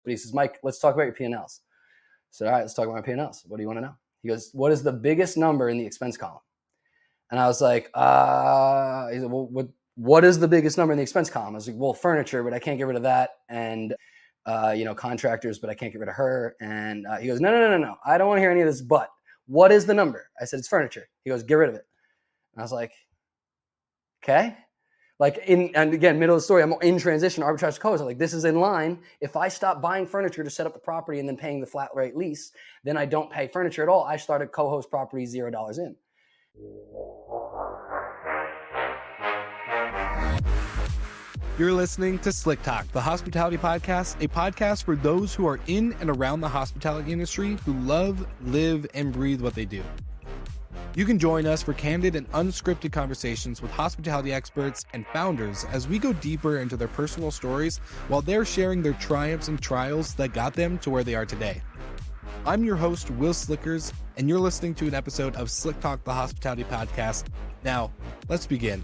But he says, Mike, let's talk about your P&Ls. I said, all right, let's talk about my P&Ls. What do you want to know? He goes, what is the biggest number in the expense column? And I was like, he said, well, what is the biggest number in the expense column? I was like, well, furniture, but I can't get rid of that. And, contractors, but I can't get rid of her. And he goes, no. I don't want to hear any of this, but what is the number? I said, it's furniture. He goes, get rid of it. And I was like, okay. And again, middle of the story, I'm in transition, arbitrage to co-host. I'm like, this is in line. If I stop buying furniture to set up the property and then paying the flat rate lease, then I don't pay furniture at all. I started co-host property $0 in. You're listening to Slick Talk, the hospitality podcast, a podcast for those who are in and around the hospitality industry who love, live, and breathe what they do. You can join us for candid and unscripted conversations with hospitality experts and founders as we go deeper into their personal stories while they're sharing their triumphs and trials that got them to where they are today. I'm your host, Will Slickers, and you're listening to an episode of Slick Talk, the hospitality podcast. Now, let's begin.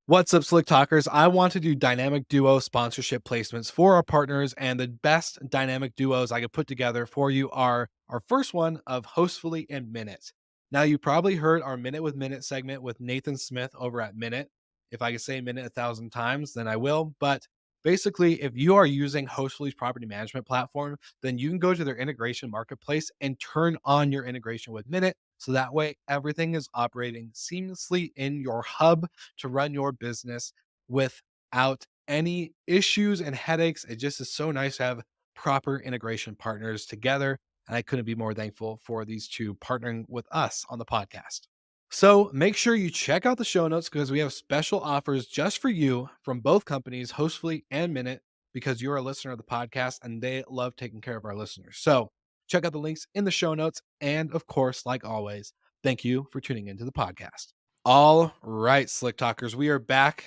What's up, Slick Talkers? I want to do dynamic duo sponsorship placements for our partners, and the best dynamic duos I could put together for you are our first one of Hostfully and Minute. Now, you probably heard our Minute with Minute segment with Nathan Smith over at Minute. If I could say Minute 1,000 times, then I will. But basically, if you are using Hostfully's property management platform, then you can go to their integration marketplace and turn on your integration with Minute. So that way, everything is operating seamlessly in your hub to run your business without any issues and headaches. It just is so nice to have proper integration partners together. And I couldn't be more thankful for these two partnering with us on the podcast. So make sure you check out the show notes because we have special offers just for you from both companies, Hostfully and Minute, because you're a listener of the podcast and they love taking care of our listeners. So check out the links in the show notes. And of course, like always, thank you for tuning into the podcast. All right, Slick Talkers, we are back.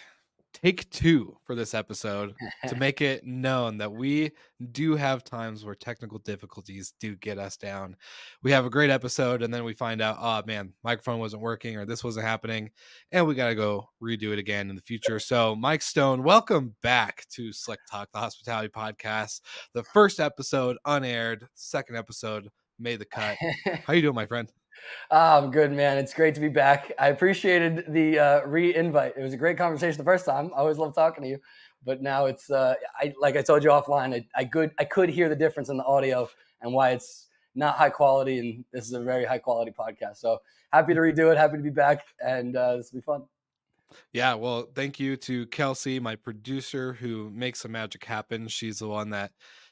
Take two for this episode to make it known that we do have times where technical difficulties do get us down. We have a great episode and then we find out, oh man, microphone wasn't working or this wasn't happening, and we got to go redo it again in the future. So Mike Stone, welcome back to Slick Talk, the hospitality podcast. The first episode unaired, second episode made the cut. How you doing, my friend? I'm good, man. It's great to be back. I appreciated the re-invite. It was a great conversation the first time. I always love talking to you, but now it's like I told you offline, I could hear the difference in the audio and why it's not high quality, and this is a very high quality podcast. So happy to redo it. Happy to be back, and this will be fun. Yeah, well, thank you to Kelsey, my producer, who makes the magic happen. She's the one that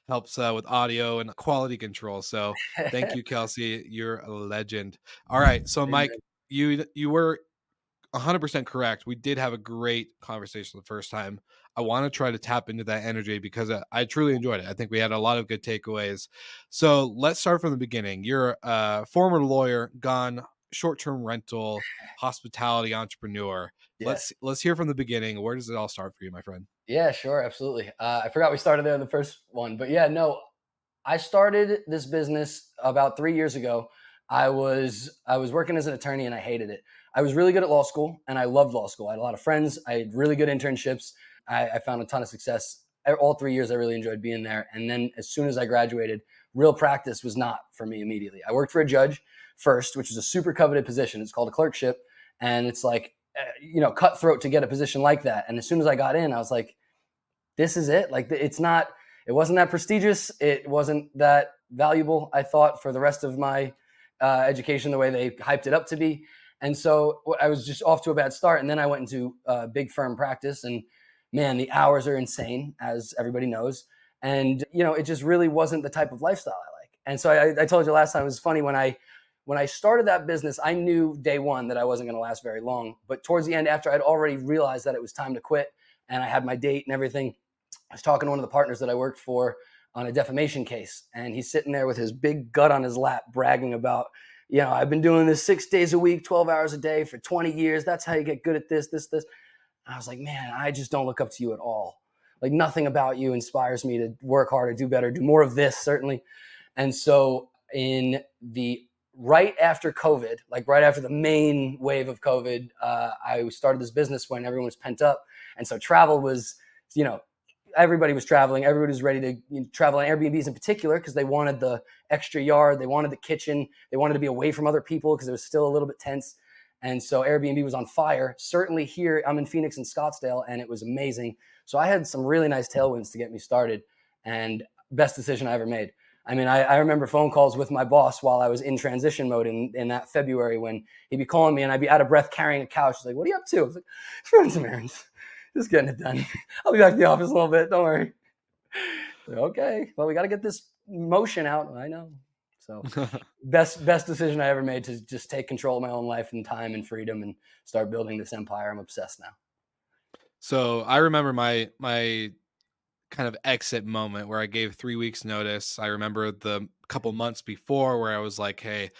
helps with audio and quality control. So thank you, Kelsey. You're a legend. All right. So Mike, you were 100% correct. We did have a great conversation the first time. I want to try to tap into that energy because I truly enjoyed it. I think we had a lot of good takeaways. So let's start from the beginning. You're a former lawyer, gone short-term rental, hospitality entrepreneur. Yes. Let's hear from the beginning. Where does it all start for you, my friend? Yeah, sure. Absolutely. I forgot we started there in the first one, but yeah, no, I started this business about 3 years ago. I was working as an attorney and I hated it. I was really good at law school and I loved law school. I had a lot of friends. I had really good internships. I found a ton of success. All 3 years, I really enjoyed being there. And then as soon as I graduated, real practice was not for me immediately. I worked for a judge first, which is a super coveted position. It's called a clerkship. And it's like, cutthroat to get a position like that. And as soon as I got in, I was like, this is it. Like it wasn't that prestigious. It wasn't that valuable, I thought, for the rest of my education, the way they hyped it up to be. And so I was just off to a bad start. And then I went into big firm practice, and man, the hours are insane, as everybody knows. And, it just really wasn't the type of lifestyle I like. And so I told you last time, it was funny when I started that business, I knew day one that I wasn't going to last very long. But towards the end, after I'd already realized that it was time to quit and I had my date and everything, I was talking to one of the partners that I worked for on a defamation case. And he's sitting there with his big gut on his lap bragging about, I've been doing this 6 days a week, 12 hours a day for 20 years. That's how you get good at this. And I was like, man, I just don't look up to you at all. Like nothing about you inspires me to work harder, do better, do more of this, certainly. And so in the right after COVID, like right after the main wave of COVID. I started this business when everyone was pent up, and so travel was, you know, everybody was traveling. Everybody was ready to travel on Airbnbs in particular because they wanted the extra yard, they wanted the kitchen, they wanted to be away from other people because it was still a little bit tense. And so Airbnb was on fire. Certainly here, I'm in Phoenix and Scottsdale, and it was amazing. So I had some really nice tailwinds to get me started, and best decision I ever made. I mean, I remember phone calls with my boss while I was in transition mode in that February when he'd be calling me and I'd be out of breath carrying a couch. He's like, "What are you up to?" I was like, "Just running some errands, just getting it done. I'll be back to the office a little bit. Don't worry." Like, okay, well, we got to get this motion out. I know. So best decision I ever made to just take control of my own life and time and freedom and start building this empire. I'm obsessed now. So I remember my kind of exit moment where I gave 3 weeks notice. I remember the couple months before where I was like, "Hey,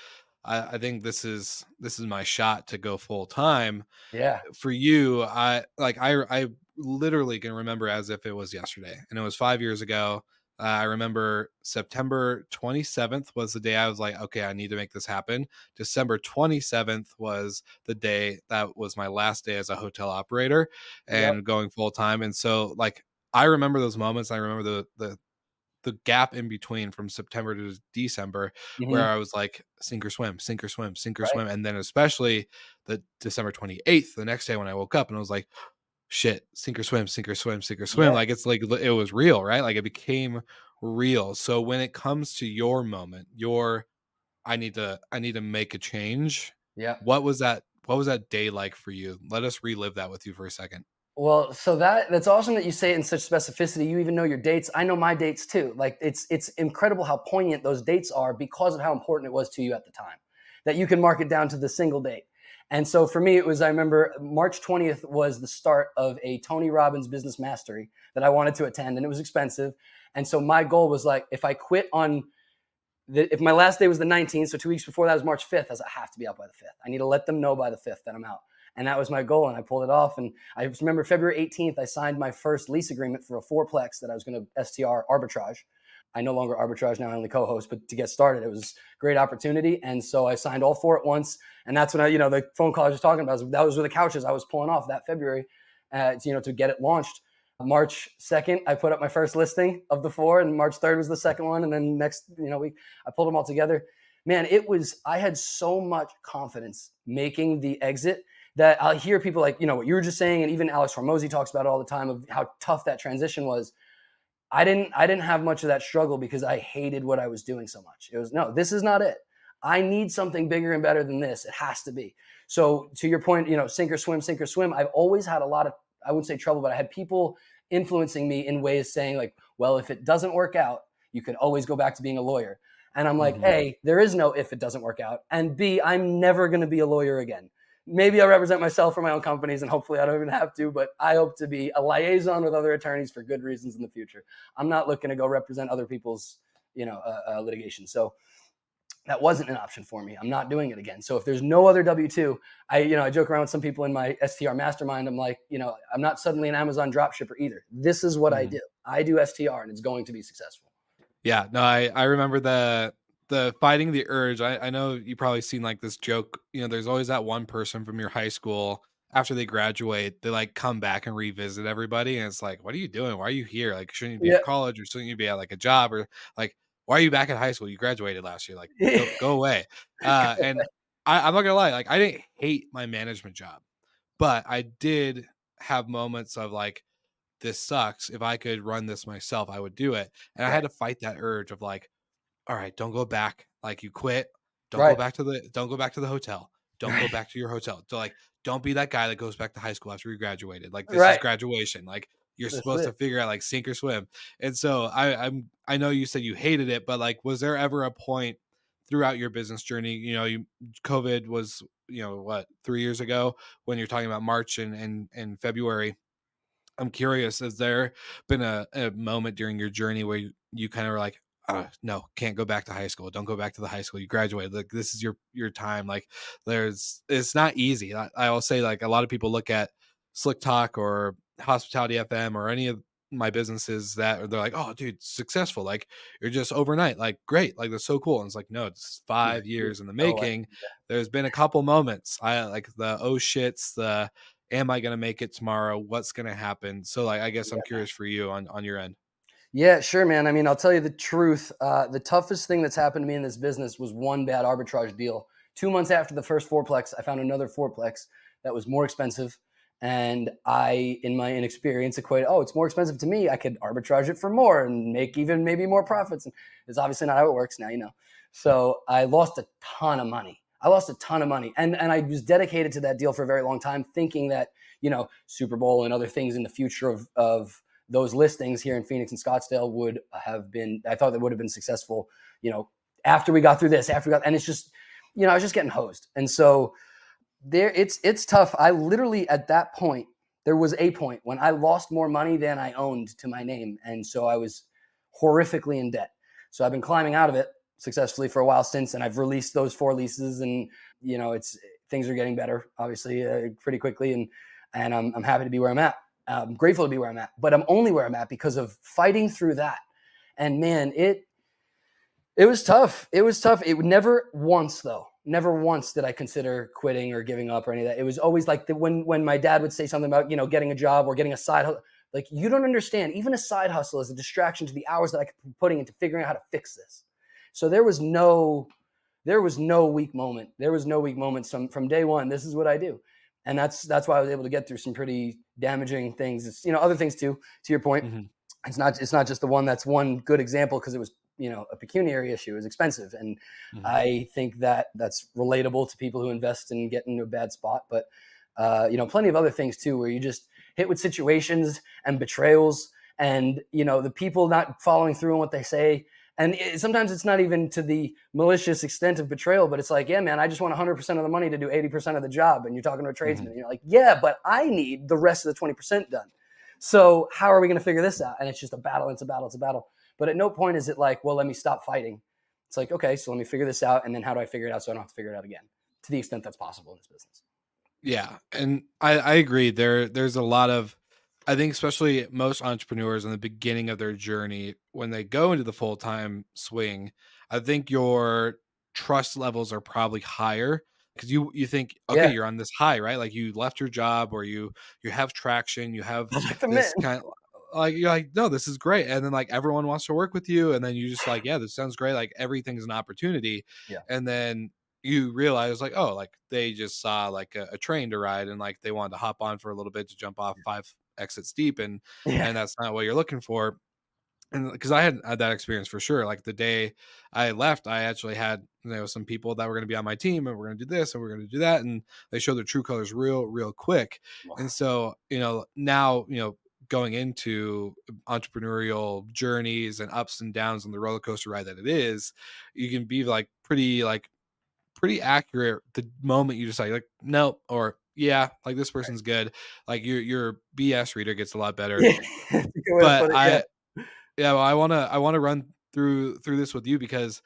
I think this is my shot to go full time." Yeah. For you, I literally can remember as if it was yesterday, and it was 5 years ago. I remember September 27th was the day I was like, okay, I need to make this happen. December 27th was the day that was my last day as a hotel operator Yep. and going full time. And so, like, I remember those moments. I remember the gap in between from September to December where Hmm. I was like, sink or swim, sink or swim, sink or Right. swim. And then especially the December 28th, the next day when I woke up and I was like, shit, sink or swim, sink or swim, sink or swim. Yeah. Like it's like it was real, right? Like it became real. So when it comes to your moment, your I need to make a change. Yeah. What was that day like for you? Let us relive that with you for a second. Well, so that's awesome that you say it in such specificity. You even know your dates. I know my dates too. Like it's incredible how poignant those dates are because of how important it was to you at the time. That you can mark it down to the single date. And so for me, it was, I remember March 20th was the start of a Tony Robbins business mastery that I wanted to attend, and it was expensive. And so my goal was like, if I quit on if my last day was the 19th, so 2 weeks before that was March 5th, I was like, I have to be out by the 5th. I need to let them know by the 5th that I'm out. And that was my goal. And I pulled it off. And I remember February 18th, I signed my first lease agreement for a fourplex that I was going to STR arbitrage. I no longer arbitrage now, I only co-host, but to get started, it was a great opportunity. And so I signed all four at once. And that's when the phone call I was talking about, that was with the couches I was pulling off that February, to get it launched. March 2nd, I put up my first listing of the four, and March 3rd was the second one. And then next, week, I pulled them all together. Man, I had so much confidence making the exit that I'll hear people like, what you were just saying. And even Alex Hormozy talks about it all the time of how tough that transition was. I didn't have much of that struggle because I hated what I was doing so much. It was, no, this is not it. I need something bigger and better than this. It has to be. So to your point, sink or swim, sink or swim. I've always had a lot of, I wouldn't say trouble, but I had people influencing me in ways saying like, well, if it doesn't work out, you can always go back to being a lawyer. And I'm like, Mhm. A, there is no if it doesn't work out. And B, I'm never going to be a lawyer again. Maybe I'll represent myself for my own companies and hopefully I don't even have to, but I hope to be a liaison with other attorneys for good reasons in the future. I'm not looking to go represent other people's, litigation. So that wasn't an option for me. I'm not doing it again. So if there's no other W-2, I joke around with some people in my STR mastermind. I'm like, I'm not suddenly an Amazon drop shipper either. This is what I Mhm. do. I do STR and it's going to be successful. Yeah, no, I remember the fighting the urge. I know you probably seen like this joke. There's always that one person from your high school after they graduate, they like come back and revisit everybody, and it's like, what are you doing? Why are you here? Like, shouldn't you be Yeah. at college or shouldn't you be at like a job or like why are you back at high school? You graduated last year. Like, go away. And I'm not gonna lie, like I didn't hate my management job, but I did have moments of like this sucks. If I could run this myself, I would do it. And I Right. had to fight that urge of like, all right, don't go back. Like you quit. Right. Don't go back to the hotel. Don't go back to your hotel. So like don't be that guy that goes back to high school after you graduated. Like this is Right. graduation. Like you're That's supposed it. to figure out like sink or swim. And so I know you said you hated it, but like was there ever a point throughout your business journey, COVID was, what, 3 years ago when you're talking about March and February. I'm curious, has there been a moment during your journey where you kind of were like, no, can't go back to high school. Don't go back to the high school. You graduated. Like this is your time. Like it's not easy. I will say like a lot of people look at Slick Talk or Hospitality FM or any of my businesses that they're like, oh, dude, successful. Like you're just overnight. Like, great. Like that's so cool. And it's like, no, it's Yeah. 5 years in the Oh, making. There's been a couple moments. I like the oh shits, the am I gonna make it tomorrow? What's gonna happen? So like I guess I'm yeah. curious for you on your end. Yeah, sure, man. I mean, I'll tell you the truth. The toughest thing that's happened to me in this business was one bad arbitrage deal. 2 months after the first fourplex, I found another fourplex that was more expensive. And I, in my inexperience, equated, oh, it's more expensive to me. I could arbitrage it for more and make even maybe more profits. And it's obviously not how it works now, you know. So I lost a ton of money. I lost a ton of money. And I was dedicated to that deal for a very long time, thinking that, you know, Super Bowl and other things in the future of those listings here in Phoenix and Scottsdale would have been, I thought they would have been successful, you know, after we got through this, and it's just, you know, I was just getting hosed. And so it's tough. I literally, at that point, there was a point when I lost more money than I owned to my name. And so I was horrifically in debt. So I've been climbing out of it successfully for a while since, and I've released those 4 leases, and, you know, things are getting better, obviously, pretty quickly. And I'm happy to be where I'm at. I'm grateful to be where I'm at, but I'm only where I'm at because of fighting through that. And man, it was tough. It was tough. It never once, though. Never once did I consider quitting or giving up or any of that. It was always like when my dad would say something about, you know, getting a job or getting a side hustle. Like, you don't understand. Even a side hustle is a distraction to the hours that I could be putting into figuring out how to fix this. So there was no weak moment. There was no weak moments from day one. This is what I do. And that's why I was able to get through some pretty damaging things. It's, you know, other things too, to your point. Mhm. It's not just the one that's one good example because it was, you know, a pecuniary issue. It was expensive. And Mhm. I think that that's relatable to people who invest and get into a bad spot. But, you know, plenty of other things too, where you just hit with situations and betrayals and, you know, the people not following through on what they say. And sometimes it's not even to the malicious extent of betrayal, but it's like, yeah, man, I just want 100% of the money to do 80% of the job. And you're talking to a tradesman, Mhm. and you're like, yeah, but I need the rest of the 20% done. So how are we going to figure this out? And it's just a battle. It's a battle. It's a battle. But at no point is it like, well, let me stop fighting. It's like, okay, so let me figure this out. And then how do I figure it out so I don't have to figure it out again, to the extent that's possible in this business? Yeah, and I agree. There's a lot of, I think especially most entrepreneurs in the beginning of their journey when they go into the full time swing, I think your trust levels are probably higher because you think okay Yeah. you're on this high, right? Like you left your job or you have traction, you have I'm like the man. this kind of like you're like no this is great, and then like everyone wants to work with you, and then you just like yeah this sounds great, like everything's an opportunity, Yeah. and then you realize like oh like they just saw like a train to ride and like they wanted to hop on for a little bit to jump off 5 exits deep, Yeah. and that's not what you're looking for. And because I had that experience for sure, like the day I left I actually had some people that were going to be on my team and we're going to do this and we're going to do that, and they showed their true colors real quick. And so now going into entrepreneurial journeys and ups and downs on the roller coaster ride that it is, you can be like pretty accurate the moment you decide like no or yeah like this person's good, like your BS reader gets a lot better. Yeah. That's a good way to But put it. Yeah. I yeah well, I want to run through this with you because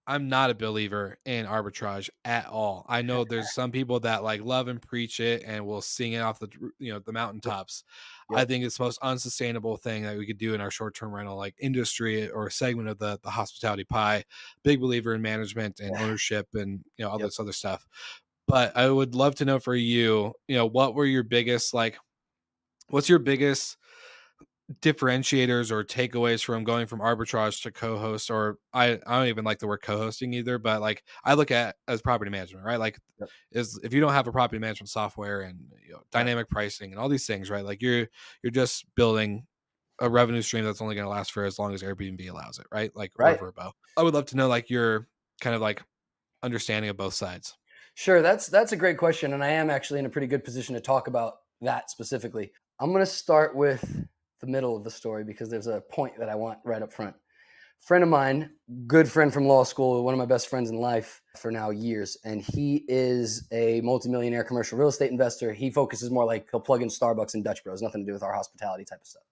I'm not a believer in arbitrage at all. I know there's some people that like love and preach it and will sing it off the Yep. mountaintops. I Yep. think it's the most unsustainable thing that we could do in our short-term rental like industry or segment of the hospitality pie. Big believer in management and Yeah. ownership and all Yep. this other stuff. But I would love to know for you, what were your biggest like what's your biggest differentiators or takeaways from going from arbitrage to co-host, or I don't even like the word co-hosting either, but like I look at as property management, right? Like Yep. is if you don't have a property management software and Right. dynamic pricing and all these things, right? Like you're just building a revenue stream that's only going to last for as long as Airbnb allows it, right? Like or Right. Verbo. I would love to know like your kind of like understanding of both sides. Sure. That's a great question. And I am actually in a pretty good position to talk about that specifically. I'm going to start with the middle of the story because there's a point that I want right up front. Friend of mine, good friend from law school, one of my best friends in life for now years, and he is a multimillionaire commercial real estate investor. He focuses more like he'll plug in Starbucks and Dutch Bros, nothing to do with our hospitality type of stuff.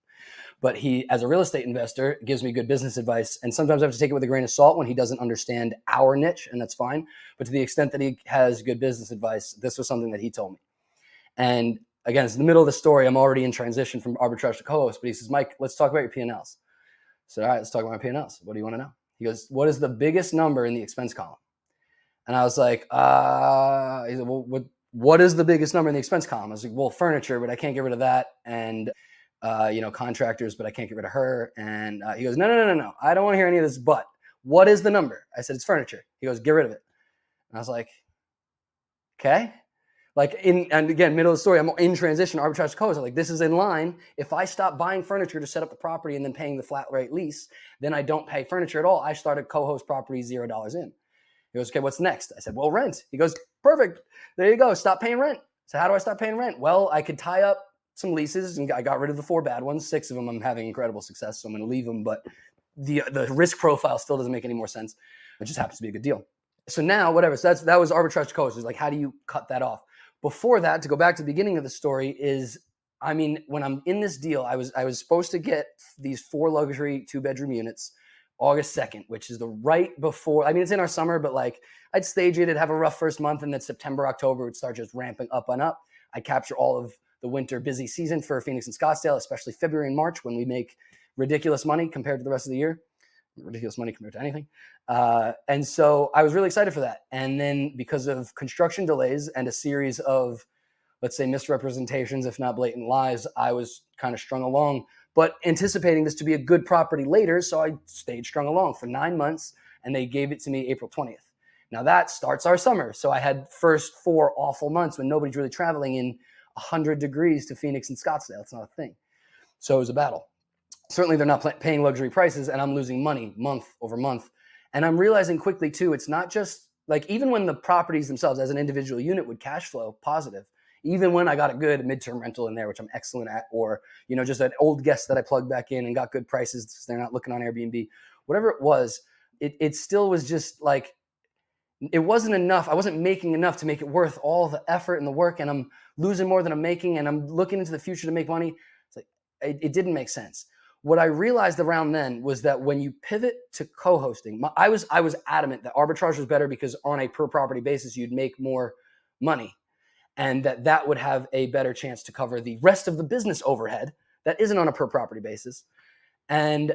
But he, as a real estate investor, gives me good business advice. And sometimes I have to take it with a grain of salt when he doesn't understand our niche, and that's fine. But to the extent that he has good business advice, this was something that he told me. And again, it's the middle of the story. I'm already in transition from arbitrage to co-host, but he says, Mike, let's talk about your P&Ls. So, all right, let's talk about my P&Ls. What do you want to know? He goes, what is the biggest number in the expense column? And I was like, he said, well, what is the biggest number in the expense column? I was like, well, furniture, but I can't get rid of that. And, contractors, but I can't get rid of her. And he goes, no. I don't want to hear any of this, but what is the number? I said, it's furniture. He goes, get rid of it. And I was like, okay. And again, middle of the story, I'm in transition, arbitrage co-host. I'm like, this is in line. If I stop buying furniture to set up the property and then paying the flat rate lease, then I don't pay furniture at all. I started co-host property $0 in. He goes, okay, what's next? I said, well, rent. He goes, perfect. There you go. Stop paying rent. So how do I stop paying rent? Well, I could tie up some leases, and I got rid of the 4 bad ones. 6 of them I'm having incredible success, so I'm going to leave them. But the risk profile still doesn't make any more sense. It just happens to be a good deal. So now, whatever. So that was arbitrage co-host. It's like, how do you cut that off? Before that, to go back to the beginning of the story, when I'm in this deal, I was supposed to get these 4 luxury 2-bedroom units August 2nd, which is the right before, it's in our summer, but like I'd stage it, it'd have a rough first month, and then September, October would start just ramping up and up. I capture all of the winter busy season for Phoenix and Scottsdale, especially February and March, when we make ridiculous money compared to the rest of the year. Ridiculous money compared to anything. And so I was really excited for that. And then because of construction delays and a series of, let's say, misrepresentations, if not blatant lies, I was kind of strung along, but anticipating this to be a good property later. So I stayed strung along for 9 months, and they gave it to me April 20th. Now that starts our summer. So I had first 4 awful months when nobody's really traveling in 100 degrees to Phoenix and Scottsdale. It's not a thing. So it was a battle. Certainly they're not paying luxury prices, and I'm losing money month over month. And I'm realizing quickly too, it's not just like, even when the properties themselves as an individual unit would cash flow positive, even when I got a good midterm rental in there, which I'm excellent at, or, just an old guest that I plugged back in and got good prices because they're not looking on Airbnb, whatever it was, it still was just like, it wasn't enough. I wasn't making enough to make it worth all the effort and the work, and I'm losing more than I'm making, and I'm looking into the future to make money. It's like, it didn't make sense. What I realized around then was that when you pivot to co-hosting, I was adamant that arbitrage was better because on a per property basis, you'd make more money, and that would have a better chance to cover the rest of the business overhead that isn't on a per property basis. And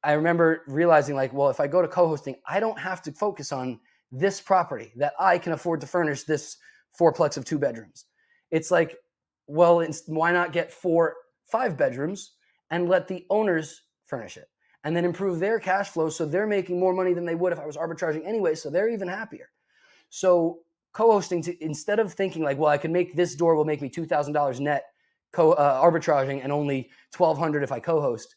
I remember realizing, like, well, if I go to co-hosting, I don't have to focus on this property that I can afford to furnish this 4-plex of 2 bedrooms. It's like, well, why not get 4 5-bedrooms and let the owners furnish it, and then improve their cash flow so they're making more money than they would if I was arbitraging anyway, so they're even happier. So co-hosting, instead of thinking like, well, I can make this door will make me $2,000 net arbitraging and only $1,200 if I co-host,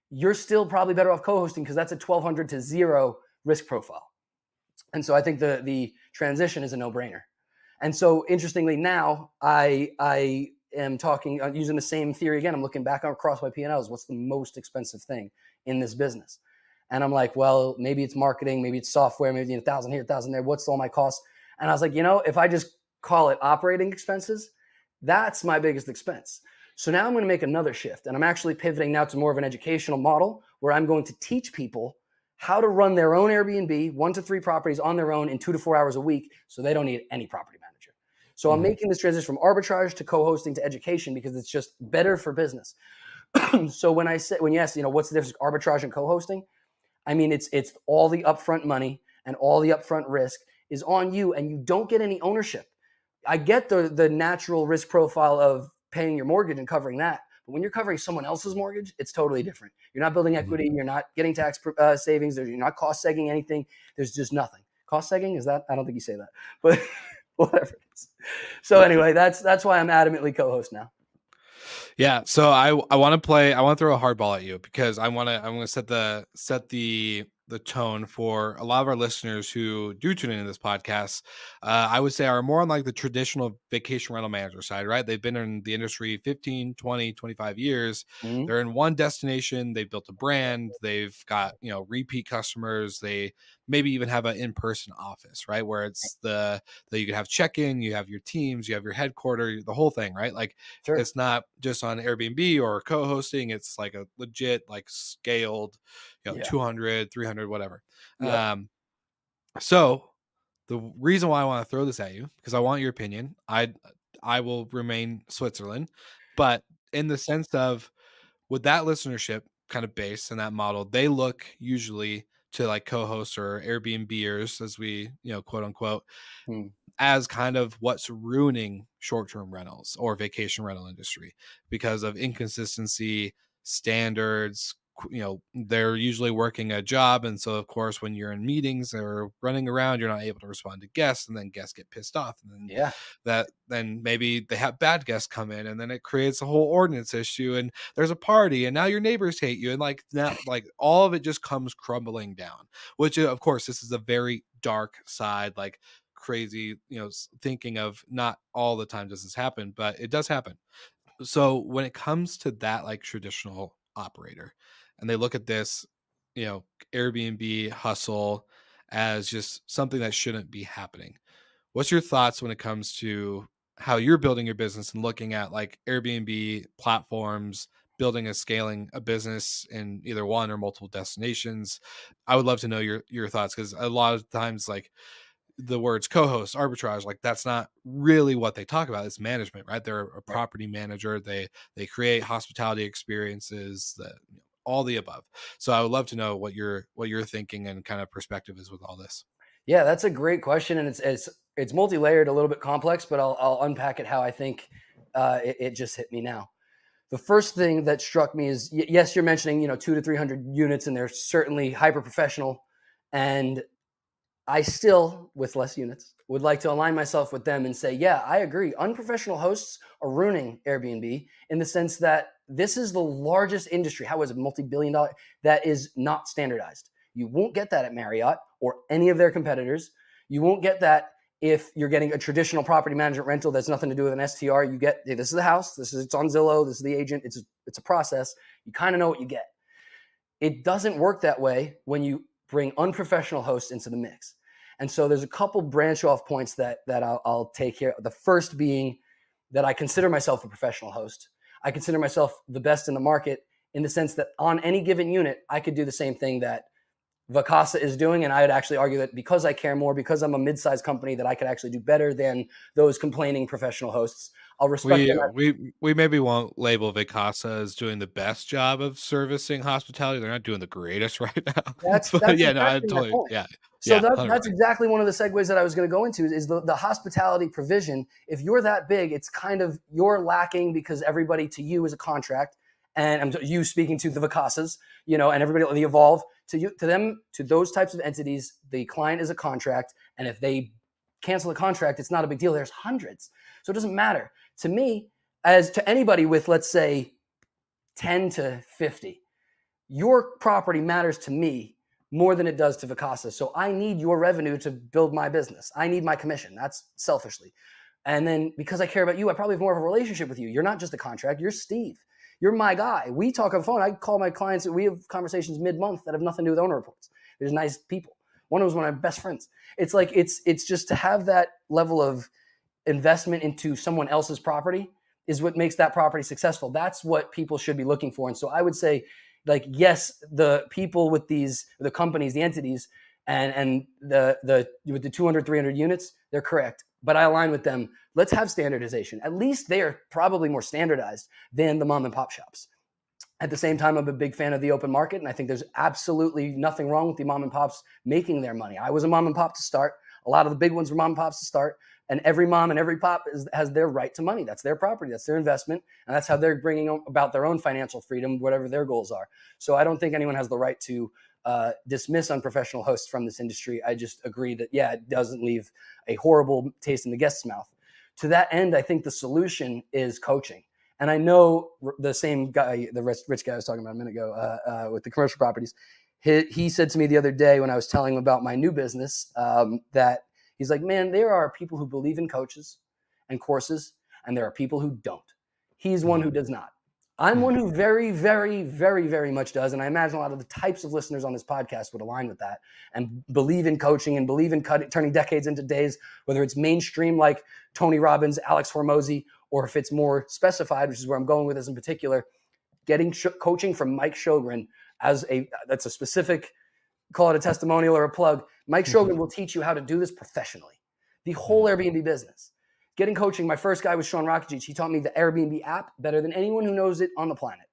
you're still probably better off co-hosting because that's a $1,200 to 0 risk profile. And so I think the transition is a no-brainer. And so interestingly, now I am talking using the same theory again. I'm looking back across my P&Ls. What's the most expensive thing in this business? And I'm like, well, maybe it's marketing, maybe it's software, maybe 1,000 here, 1,000 there. What's all my costs? And I was like, if I just call it operating expenses, that's my biggest expense. So now I'm going to make another shift, and I'm actually pivoting now to more of an educational model where I'm going to teach people how to run their own Airbnb, 1 to 3 properties on their own in 2 to 4 hours a week, so they don't need any property manager. So I'm making this transition from arbitrage to co-hosting to education because it's just better for business. So when you ask, what's the difference between arbitrage and co-hosting? It's all the upfront money and all the upfront risk is on you, and you don't get any ownership. I get the natural risk profile of paying your mortgage and covering that. But when you're covering someone else's mortgage, it's totally different. You're not building equity. You're not getting tax savings. You're not cost segging anything. There's just nothing. Cost segging, is that? I don't think you say that, but whatever it is. So anyway, that's why I'm adamantly co-host now. Yeah. So I want to throw a hardball at you because I'm going to set the tone for a lot of our listeners who do tune into this podcast. I would say are more on like the traditional vacation rental manager side, right? They've been in the industry 15, 20, 25 years. Mm-hmm. They're in one destination. They've built a brand. They've got, repeat customers. They maybe even have an in-person office, right? Where it's that you can have check-in, you have your teams, you have your headquarters, the whole thing, right? Like sure. It's not just on Airbnb or co-hosting. It's like a legit, like scaled, 200, 300, whatever. Yep. So the reason why I want to throw this at you, because I want your opinion. I will remain Switzerland. But in the sense of, with that listenership kind of base and that model, they look usually to like co-hosts or Airbnbers, as we, quote unquote, Hmm. as kind of what's ruining short-term rentals or vacation rental industry because of inconsistency, standards. They're usually working a job, and so of course when you're in meetings or running around, you're not able to respond to guests, and then guests get pissed off, and then Yeah. then maybe they have bad guests come in, and then it creates a whole ordinance issue, and there's a party, and now your neighbors hate you, and like now, like all of it just comes crumbling down, which of course this is a very dark side, like crazy, thinking of, not all the time does this happen, but it does happen. So when it comes to that, like traditional operator, and they look at this, you know, Airbnb hustle as just something that shouldn't be happening, what's your thoughts when it comes to how you're building your business and looking at like Airbnb platforms, building and scaling a business in either one or multiple destinations? I would love to know your thoughts, because a lot of times, like, the words co-host, arbitrage, like that's not really what they talk about. It's management, right? They're a Right. property manager. They create hospitality experiences, that, all the above. So I would love to know what your thinking and kind of perspective is with all this. Yeah, that's a great question, and it's multi-layered, a little bit complex, but I'll unpack it how I think it just hit me now. The first thing that struck me is, yes, you're mentioning 200 to 300 units, and they're certainly hyper professional, and I still, with less units, would like to align myself with them and say, yeah, I agree. Unprofessional hosts are ruining Airbnb in the sense that this is the largest industry. How is it multi-billion dollar that is not standardized? You won't get that at Marriott or any of their competitors. You won't get that if you're getting a traditional property management rental that's nothing to do with an STR. You get, hey, this is the house, it's on Zillow, this is the agent, it's a process. You kind of know what you get. It doesn't work that way when you bring unprofessional hosts into the mix. And so there's a couple branch off points that I'll take here. The first being that I consider myself a professional host. I consider myself the best in the market in the sense that on any given unit, I could do the same thing that Vacasa is doing. And I would actually argue that because I care more, because I'm a mid-sized company, that I could actually do better than those complaining professional hosts. I'll respect them. We maybe won't label Vacasa as doing the best job of servicing hospitality. They're not doing the greatest right now. But That's yeah, no, I exactly my totally, point. yeah, So yeah, that's 100%. exactly one of the segues that I was going to go into is the hospitality provision. If you're that big, it's kind of, you're lacking because everybody to you is a contract, and you speaking to the Vacasas, and everybody, the Evolve, to you, to them, to those types of entities, the client is a contract, and if they cancel the contract, it's not a big deal. There's hundreds, so it doesn't matter to me as to anybody with, let's say, 10 to 50. Your property matters to me more than it does to Vacasa. So I need your revenue to build my business. I need my commission. That's selfishly. And then because I care about you, I probably have more of a relationship with you. You're not just a contract. You're Steve. You're my guy. We talk on the phone. I call my clients. We have conversations mid-month that have nothing to do with owner reports. There's nice people. One was one of my best friends. It's like it's just to have that level of investment into someone else's property is what makes that property successful. That's what people should be looking for. And so I would say, like, yes, the people with the companies, the entities, and the with the 200, 300 units, they're correct. But I align with them. Let's have standardization. At least they are probably more standardized than the mom and pop shops. At the same time, I'm a big fan of the open market, and I think there's absolutely nothing wrong with the mom and pops making their money. I was a mom and pop to start. A lot of the big ones were mom and pops to start, and every mom and every pop has their right to money. That's their property. That's their investment, and that's how they're bringing about their own financial freedom, whatever their goals are. So I don't think anyone has the right to dismiss unprofessional hosts from this industry. I just agree that, yeah, it doesn't leave a horrible taste in the guest's mouth. To that end, I think the solution is coaching. And I know the same guy, the rich guy I was talking about a minute ago with the commercial properties, he said to me the other day when I was telling him about my new business that he's like, man, there are people who believe in coaches and courses, and there are people who don't. He's one who does not. I'm one who very, very, very, very much does. And I imagine a lot of the types of listeners on this podcast would align with that and believe in coaching and believe in turning decades into days, whether it's mainstream like Tony Robbins, Alex Hormozy, or if it's more specified, which is where I'm going with this in particular, getting coaching from Mike Sjogren that's a specific, call it a testimonial or a plug. Mike Sjogren will teach you how to do this professionally, the whole Airbnb business. Getting coaching, my first guy was Sean Rockagich. He taught me the Airbnb app better than anyone who knows it on the planet.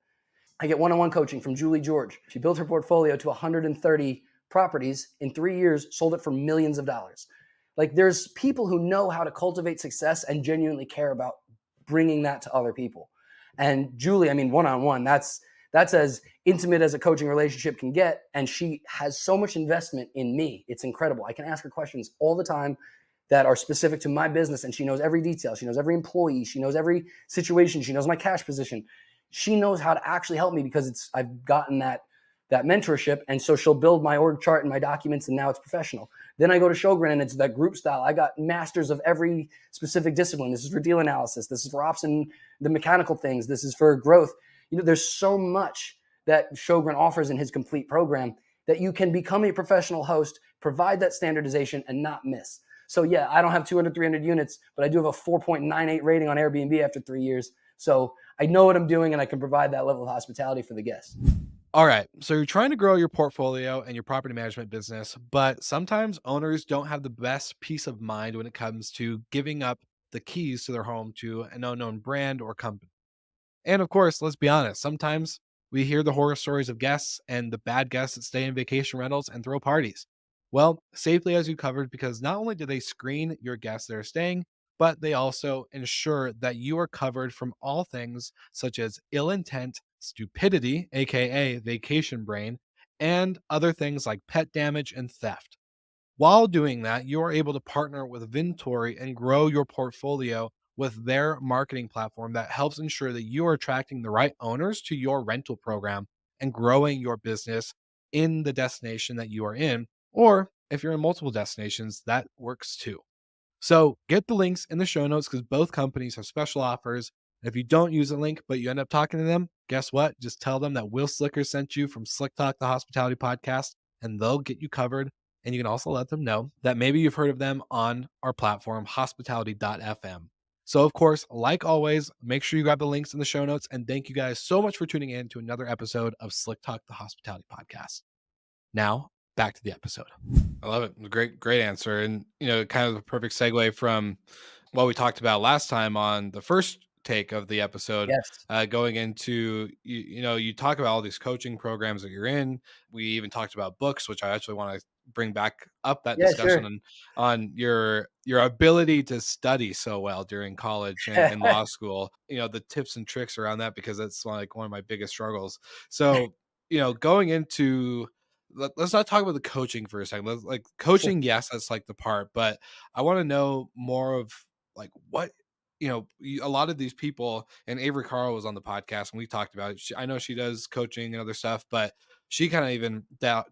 I get one-on-one coaching from Julie George. She built her portfolio to 130 properties in 3 years, sold it for millions of dollars. Like, there's people who know how to cultivate success and genuinely care about bringing that to other people. And Julie, I mean, one-on-one, that's as intimate as a coaching relationship can get. And she has so much investment in me. It's incredible. I can ask her questions all the time that are specific to my business, and she knows every detail. She knows every employee. She knows every situation. She knows my cash position. She knows how to actually help me because I've gotten that mentorship. And so she'll build my org chart and my documents, and now it's professional. Then I go to Sjogren, and it's that group style. I got masters of every specific discipline. This is for deal analysis. This is for ops and the mechanical things. This is for growth. There's so much that Sjogren offers in his complete program that you can become a professional host, provide that standardization, and not miss. So yeah, I don't have 200, 300 units, but I do have a 4.98 rating on Airbnb after 3 years. So I know what I'm doing, and I can provide that level of hospitality for the guests. All right. So you're trying to grow your portfolio and your property management business, but sometimes owners don't have the best peace of mind when it comes to giving up the keys to their home to an unknown brand or company. And of course, let's be honest, sometimes we hear the horror stories of guests and the bad guests that stay in vacation rentals and throw parties. Well, Safely has you covered because not only do they screen your guests that are staying, but they also ensure that you are covered from all things such as ill intent, stupidity, aka vacation brain, and other things like pet damage and theft. While doing that, you are able to partner with Vintory and grow your portfolio with their marketing platform that helps ensure that you are attracting the right owners to your rental program and growing your business in the destination that you are in. Or if you're in multiple destinations, that works too. So get the links in the show notes because both companies have special offers. If you don't use a link, but you end up talking to them, guess what? Just tell them that Will Slicker sent you from Slick Talk, the hospitality podcast, and they'll get you covered. And you can also let them know that maybe you've heard of them on our platform, hospitality.fm. So, of course, like always, make sure you grab the links in the show notes. And thank you guys so much for tuning in to another episode of Slick Talk, the hospitality podcast. Now, back to the episode. I love it. Great answer. And, kind of the perfect segue from what we talked about last time on the first take of the episode, Yes. going into, you talk about all these coaching programs that you're in. We even talked about books, which I actually want to bring back up that Yeah, discussion sure. on your ability to study so well during college and law school, the tips and tricks around that, because it's like one of my biggest struggles. So, going into, let's not talk about the coaching for a second. Let's, like, Sure. coaching, yes, that's like the part, but I want to know more of like what, a lot of these people, and Avery Carl was on the podcast and we talked about it. I know she does coaching and other stuff, but she kind of even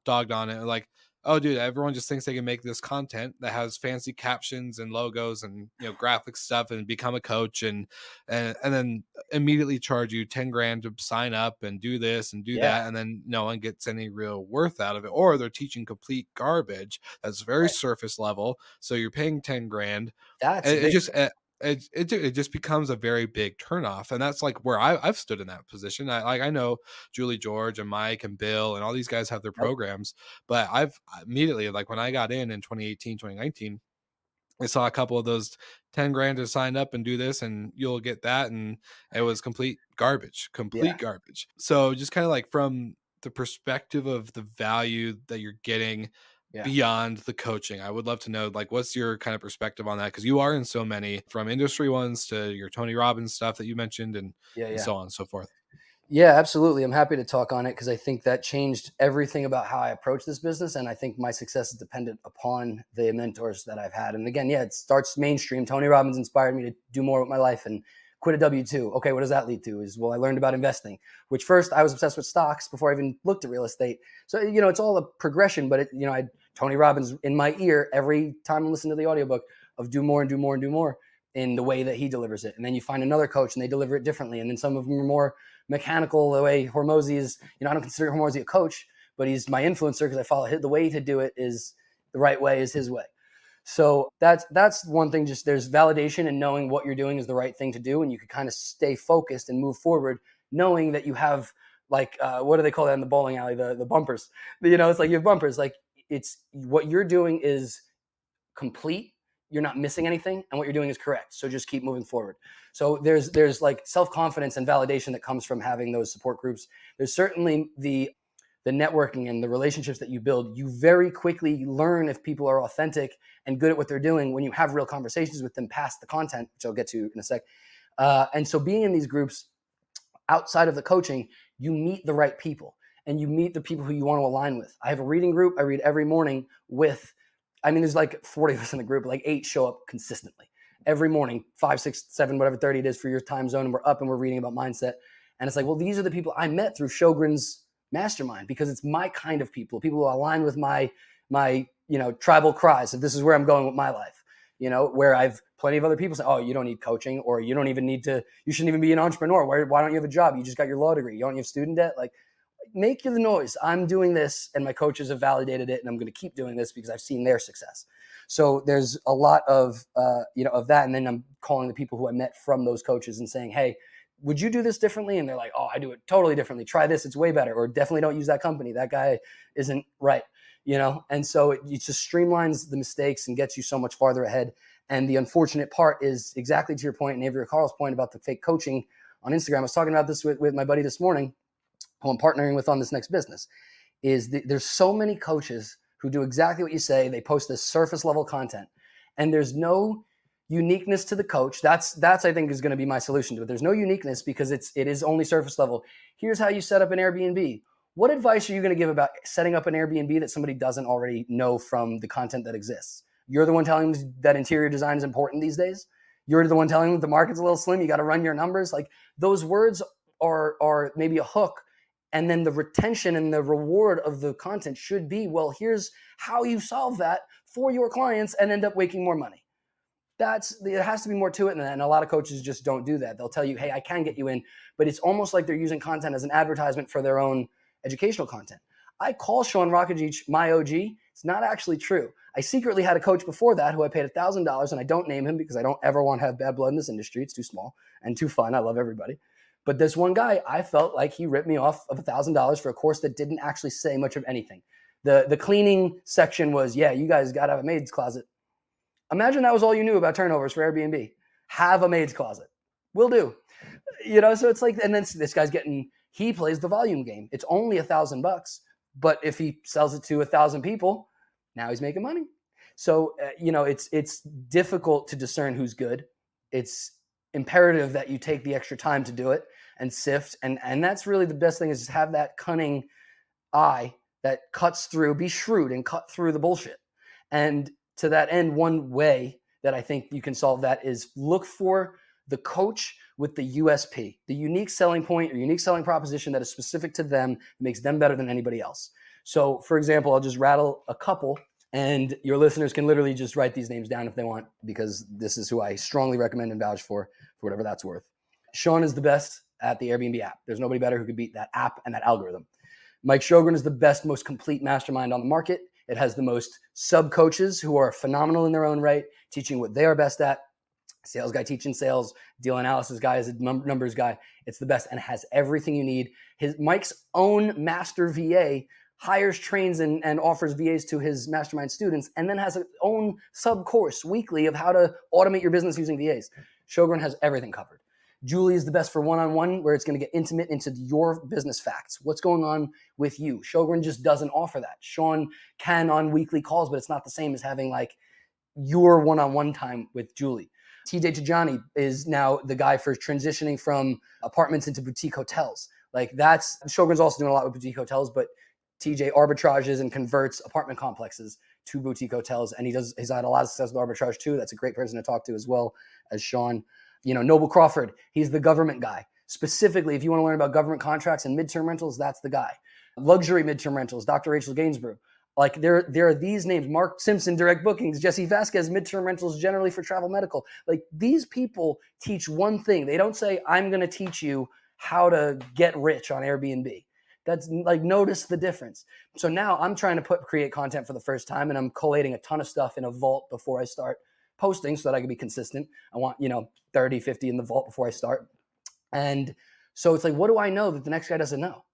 dogged on it, like, oh dude, everyone just thinks they can make this content that has fancy captions and logos and graphic stuff and become a coach and then immediately charge you 10 grand to sign up and do this and do Yeah. that, and then no one gets any real worth out of it, or they're teaching complete garbage that's very Right. surface level, so you're paying 10 grand. That's a it, it big. just it just becomes a very big turnoff, and that's like where I've stood in that position. I know Julie George and Mike and Bill and all these guys have their Yep. programs, but I've immediately, like, when I got in 2018, 2019, I saw a couple of those 10 grand to sign up and do this and you'll get that, and it was Yeah. complete garbage. So just kind of like from the perspective of the value that you're getting Yeah. beyond the coaching, I would love to know, like, what's your kind of perspective on that, because you are in so many, from industry ones to your Tony Robbins stuff that you mentioned, and Yeah. so on and so forth. Yeah, absolutely. I'm happy to talk on it because I think that changed everything about how I approach this business. And I think my success is dependent upon the mentors that I've had. And again, yeah, it starts mainstream. Tony Robbins inspired me to do more with my life and quit a W-2. Okay, what does that lead to? Well, I learned about investing, which first I was obsessed with stocks before I even looked at real estate. So, it's all a progression, but I had Tony Robbins in my ear every time I listen to the audiobook of do more and do more and do more in the way that he delivers it. And then you find another coach and they deliver it differently. And then some of them are more mechanical, the way Hormozy is. I don't consider Hormozy a coach, but he's my influencer because I follow the way to do it is the right way is his way. So that's one thing. Just there's validation and knowing what you're doing is the right thing to do, and you can kind of stay focused and move forward, knowing that you have, like, what do they call that in the bowling alley? The bumpers. It's like you have bumpers. Like, it's what you're doing is complete. you're not missing anything and what you're doing is correct. So just keep moving forward. So there's like self-confidence and validation that comes from having those support groups. There's certainly the networking and the relationships that you build. You very quickly learn if people are authentic and good at what they're doing when you have real conversations with them past the content, which I'll get to in a sec. And so being in these groups outside of the coaching, you meet the right people and you meet the people who you want to align with. I have a reading group. I read every morning with, there's like 40 of us in the group, like 8 show up consistently every morning, 5, 6, 7, whatever 30 it is for your time zone. And we're up and we're reading about mindset. And it's like, well, these are the people I met through Sjogren's mastermind because it's my kind of people who align with my tribal cries. If this is where I'm going with my life, where I've plenty of other people say, oh, you don't need coaching, or you don't even need to, you shouldn't even be an entrepreneur. Why don't you have a job? You just got your law degree. You don't have student debt. Like, make the noise. I'm doing this and my coaches have validated it and I'm going to keep doing this because I've seen their success. So there's a lot of, of that. And then I'm calling the people who I met from those coaches and saying, hey, would you do this differently? And they're like, oh, I do it totally differently. Try this. It's way better. Or definitely don't use that company. That guy isn't right. And so it just streamlines the mistakes and gets you so much farther ahead. And the unfortunate part is exactly to your point, and Avery Carl's point about the fake coaching on Instagram. I was talking about this with my buddy this morning, who I'm partnering with on this next business, there's so many coaches who do exactly what you say. They post this surface level content and there's no uniqueness to the coach. That's I think is going to be my solution to it. There's no uniqueness because it is only surface level. Here's how you set up an Airbnb. What advice are you going to give about setting up an Airbnb that somebody doesn't already know from the content that exists? You're the one telling them that interior design is important these days. You're the one telling them the market's a little slim. You got to run your numbers. Like, those words are maybe a hook. And then the retention and the reward of the content should be, well, here's how you solve that for your clients and end up making more money. It has to be more to it than that. And a lot of coaches just don't do that. They'll tell you, hey, I can get you in, but it's almost like they're using content as an advertisement for their own educational content. I call Sean Rockageech my OG. It's not actually true. I secretly had a coach before that who I paid $1,000, and I don't name him because I don't ever want to have bad blood in this industry. It's too small and too fun. I love everybody. But this one guy, I felt like he ripped me off of $1,000 for a course that didn't actually say much of anything. The cleaning section was, yeah, you guys got to have a maid's closet. Imagine that was all you knew about turnovers for Airbnb. Have a maid's closet. Will do. So it's like, and then this guy's he plays the volume game. It's only $1,000, but if he sells it to 1,000 people, now he's making money. So, it's difficult to discern who's good. It's imperative that you take the extra time to do it and sift. And that's really the best thing, is just have that cunning eye that cuts through, be shrewd and cut through the bullshit. And to that end, one way that I think you can solve that is look for the coach with the USP, the unique selling point or unique selling proposition that is specific to them, makes them better than anybody else. So, for example, I'll just rattle a couple, and your listeners can literally just write these names down if they want, because this is who I strongly recommend and vouch for whatever that's worth. Sean is the best at the Airbnb app. There's nobody better who could beat that app and that algorithm. Mike Sjogren is the best, most complete mastermind on the market. It has the most sub coaches who are phenomenal in their own right, teaching what they are best at. Sales guy teaching sales, deal analysis guy is a numbers guy. It's the best and has everything you need. Mike's own master VA hires, trains, and offers VAs to his mastermind students, and then has his own sub course weekly of how to automate your business using VAs. Sjogren has everything covered. Julie is the best for one-on-one, where it's going to get intimate into your business facts. What's going on with you? Sjogren just doesn't offer that. Sean can on weekly calls, but it's not the same as having like your one-on-one time with Julie. TJ Tajani is now the guy for transitioning from apartments into boutique hotels. Like, Sjogren's also doing a lot with boutique hotels, but TJ arbitrages and converts apartment complexes to boutique hotels. And he's had a lot of success with arbitrage too. That's a great person to talk to as well as Sean. Noble Crawford, he's the government guy. Specifically, if you want to learn about government contracts and midterm rentals, that's the guy. Luxury midterm rentals, Dr. Rachel Gainsborough. Like, there are these names: Mark Simpson, direct bookings; Jesse Vasquez, midterm rentals generally for travel medical. Like, these people teach one thing. They don't say, I'm going to teach you how to get rich on Airbnb. That's like, notice the difference. So now I'm trying to create content for the first time, and I'm collating a ton of stuff in a vault before I start posting so that I can be consistent. I want, 30, 50 in the vault before I start. And so it's like, what do I know that the next guy doesn't know?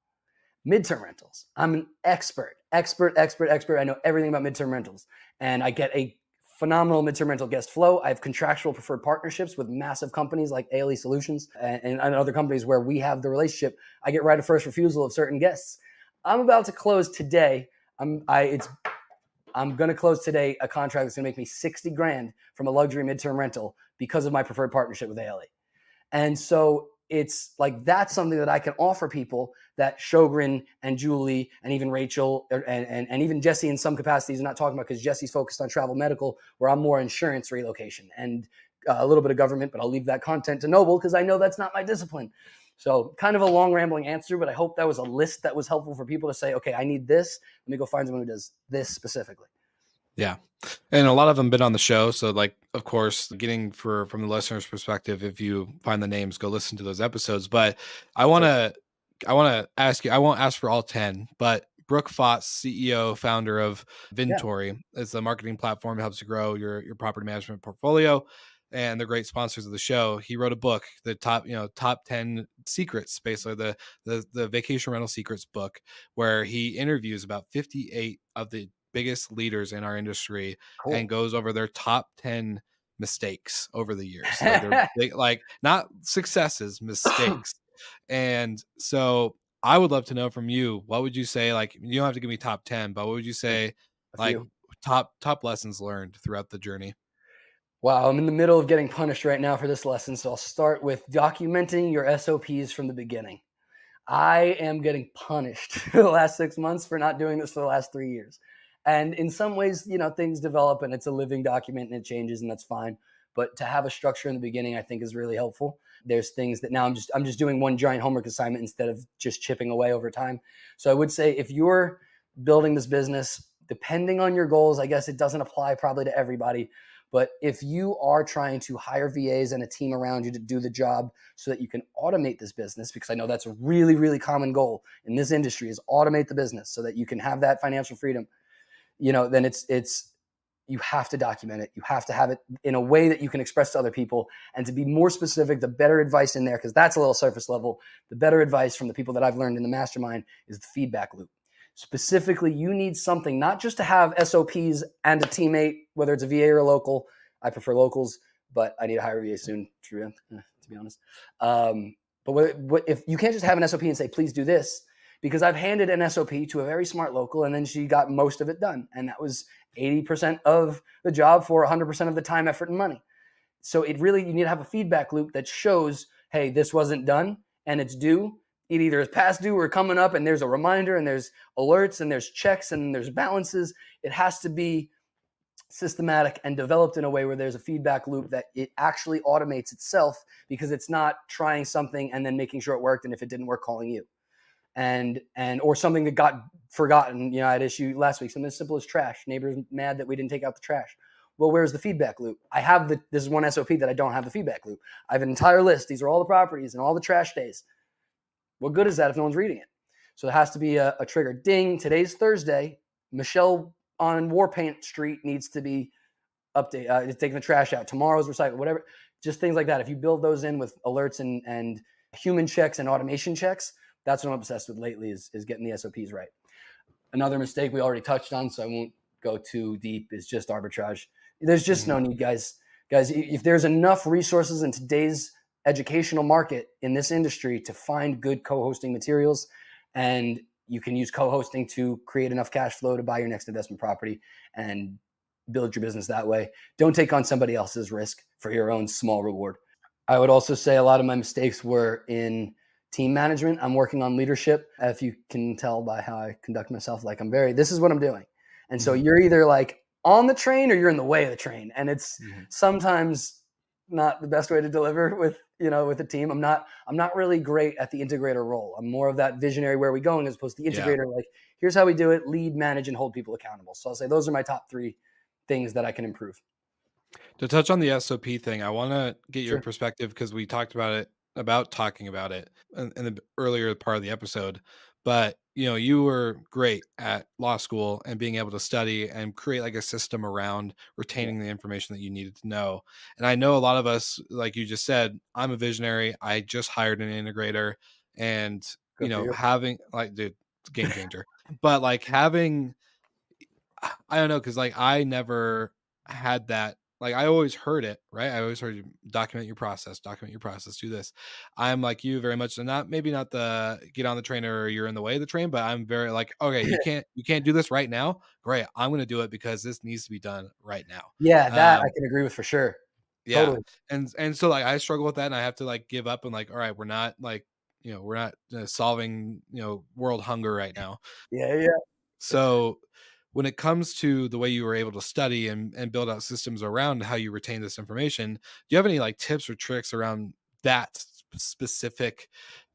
Midterm rentals. I'm an expert. I know everything about midterm rentals, and I get a phenomenal midterm rental guest flow. I have contractual preferred partnerships with massive companies like ALE Solutions and other companies where we have the relationship. I get right of first refusal of certain guests. I'm about to close today. I'm going to close today a contract that's going to make me 60 grand from a luxury midterm rental because of my preferred partnership with ALE. And so it's like that's something that I can offer people that Shogren and Julie and even Rachel and even Jesse in some capacities are not talking about, because Jesse's focused on travel medical, where I'm more insurance relocation and a little bit of government, but I'll leave that content to Noble because I know that's not my discipline. So kind of a long rambling answer, but I hope that was a list that was helpful for people to say, okay, I need this. Let me go find someone who does this specifically. Yeah. And a lot of them been on the show. So like, of course, getting from the listener's perspective, if you find the names, go listen to those episodes. But I want to ask you, I won't ask for all 10, but Brooke Fotz, CEO, founder of Vintory, is the marketing platform that helps you grow your property management portfolio. And they're great sponsors of the show. He wrote a book, the top 10 secrets, basically the vacation rental secrets book, where he interviews about 58 of the biggest leaders in our industry and Cool. goes over their top 10 mistakes over the years. Like they're big, like not successes, mistakes. And so I would love to know from you, what would you say, like, you don't have to give me top 10, but what would you say, A like few. top lessons learned throughout the journey? Wow, I'm in the middle of getting punished right now for this lesson. So I'll start with documenting your SOPs from the beginning. I am getting punished for the last 6 months for not doing this for the last 3 years. And in some ways, things develop and it's a living document and it changes, and that's fine. But to have a structure in the beginning, I think, is really helpful. There's things that now I'm just doing one giant homework assignment instead of just chipping away over time. So I would say if you're building this business, depending on your goals, I guess it doesn't apply probably to everybody. But if you are trying to hire VAs and a team around you to do the job so that you can automate this business, because I know that's a really, really common goal in this industry, is automate the business so that you can have that financial freedom, then it's you have to document it. You have to have it in a way that you can express to other people. And to be more specific, the better advice in there, because that's a little surface level, the better advice from the people that I've learned in the mastermind is the feedback loop. Specifically, you need something, not just to have SOPs and a teammate, whether it's a VA or a local. I prefer locals, but I need to hire a VA soon, to be honest. But if you can't just have an SOP and say, please do this, because I've handed an SOP to a very smart local and then she got most of it done. And that was 80% of the job for 100% of the time, effort, and money. So you need to have a feedback loop that shows, hey, this wasn't done and it's due. It either is past due or coming up, and there's a reminder and there's alerts and there's checks and there's balances. It has to be systematic and developed in a way where there's a feedback loop that it actually automates itself, because it's not trying something and then making sure it worked, and if it didn't work, calling you. And or something that got forgotten. I had an issue last week, something as simple as trash. Neighbors mad that we didn't take out the trash. Well, where's the feedback loop? This is one SOP that I don't have the feedback loop. I have an entire list. These are all the properties and all the trash days. What good is that if no one's reading it? So it has to be a trigger. Ding, today's Thursday. Michelle on Warpaint Street needs to be updated. Taking the trash out. Tomorrow's recycle, whatever. Just things like that. If you build those in with alerts and human checks and automation checks, that's what I'm obsessed with lately, is getting the SOPs right. Another mistake we already touched on, so I won't go too deep, is just arbitrage. There's just no need, guys. Guys, if there's enough resources in today's educational market in this industry to find good co-hosting materials, and you can use co-hosting to create enough cash flow to buy your next investment property and build your business that way. Don't take on somebody else's risk for your own small reward. I would also say a lot of my mistakes were in team management. I'm working on leadership. If you can tell by how I conduct myself, like this is what I'm doing. And so you're either like on the train or you're in the way of the train. And it's sometimes not the best way to deliver with a team. I'm not really great at the integrator role. I'm more of that visionary, where are we going, as opposed to the integrator, like, here's how we do it, lead, manage, and hold people accountable. So I'll say those are my top 3 things that I can improve. To touch on the SOP thing, I want to get your Sure. perspective, because we talked about talking about it in the earlier part of the episode. But you were great at law school and being able to study and create like a system around retaining the information that you needed to know. And I know a lot of us, like you just said, I'm a visionary. I just hired an integrator, and Good for you. having, like, dude, game changer. But like having, I don't know, because like I never had that. Like I always heard it, right? I always heard you document your process, do this. I'm like you very much, and not maybe not the get on the train or you're in the way of the train, but I'm very like, okay, you can't do this right now. Great, I'm gonna do it because this needs to be done right now. Yeah, that I Um, can agree with for sure. yeah, Totally. and so like I struggle with that, and I have to like give up and like, all right, we're not like we're not solving world hunger right now. Yeah, yeah. So when it comes to the way you were able to study and build out systems around how you retain this information, do you have any like tips or tricks around that specific,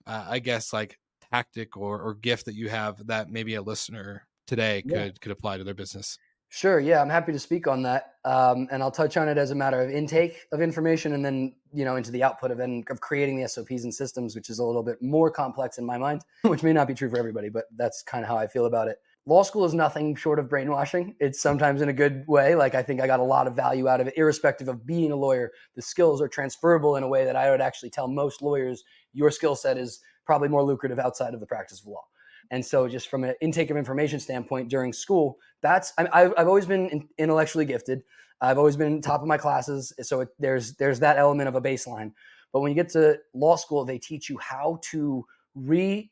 I guess, like tactic or gift that you have that maybe a listener today Yeah. could apply to their business? Sure. Yeah, I'm happy to speak on that. And I'll touch on it as a matter of intake of information and then, into the output of creating the SOPs and systems, which is a little bit more complex in my mind, which may not be true for everybody, but that's kind of how I feel about it. Law school is nothing short of brainwashing. It's sometimes in a good way. Like I think I got a lot of value out of it, irrespective of being a lawyer. The skills are transferable in a way that I would actually tell most lawyers your skill set is probably more lucrative outside of the practice of law. And so, just from an intake of information standpoint during school, I've always been intellectually gifted. I've always been top of my classes, so there's that element of a baseline. But when you get to law school, they teach you how to reconfigure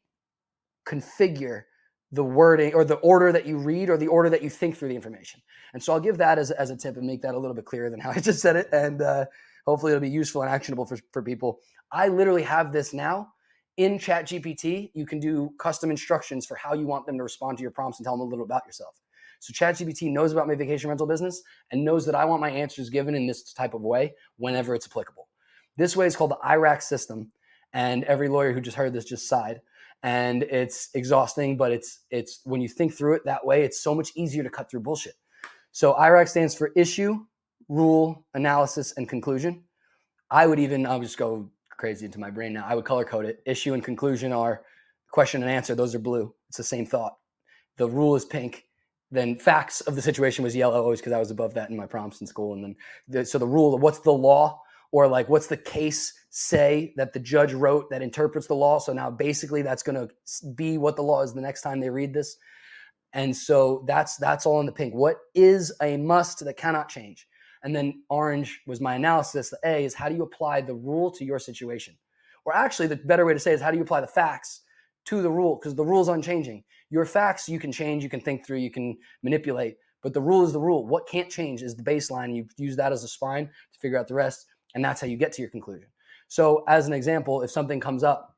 the wording or the order that you read or the order that you think through the information. And so I'll give that as a tip and make that a little bit clearer than how I just said it. And hopefully it'll be useful and actionable for people. I literally have this now in ChatGPT. You can do custom instructions for how you want them to respond to your prompts and tell them a little about yourself. So ChatGPT knows about my vacation rental business and knows that I want my answers given in this type of way whenever it's applicable. This way is called the IRAC system. And every lawyer who just heard this just sighed. And it's exhausting, but it's when you think through it that way, it's so much easier to cut through bullshit. So IRAC stands for issue, rule, analysis, and conclusion. I'll just go crazy into my brain now. I would color code it. Issue and conclusion are question and answer. Those are blue. It's the same thought. The rule is pink. Then facts of the situation was yellow, always because I was above that in my prompts in school. And then so the rule, what's the law, or like what's the case say that the judge wrote that interprets the law. So now basically that's going to be what the law is the next time they read this. And so that's all in the pink. What is a must that cannot change? And then orange was my analysis. The A is how do you apply the rule to your situation? Or actually, the better way to say is how do you apply the facts to the rule? Because the rule is unchanging. Your facts you can change, you can think through, you can manipulate, but the rule is the rule. What can't change is the baseline. You use that as a spine to figure out the rest, and that's how you get to your conclusion. So as an example, if something comes up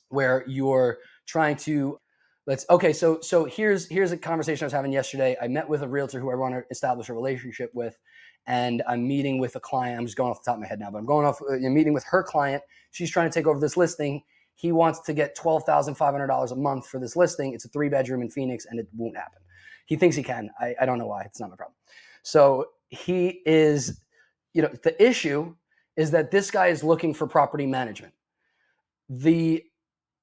where you're trying to so here's a conversation I was having yesterday. I met with a realtor who I want to establish a relationship with, and I'm meeting with a client. I'm just going off the top of my head now, but I'm going off meeting with her client. She's trying to take over this listing. He wants to get $12,500 a month for this listing. It's a 3-bedroom in Phoenix, and it won't happen. He thinks he can. I don't know why. It's not my problem. So he is, the issue is that this guy is looking for property management. The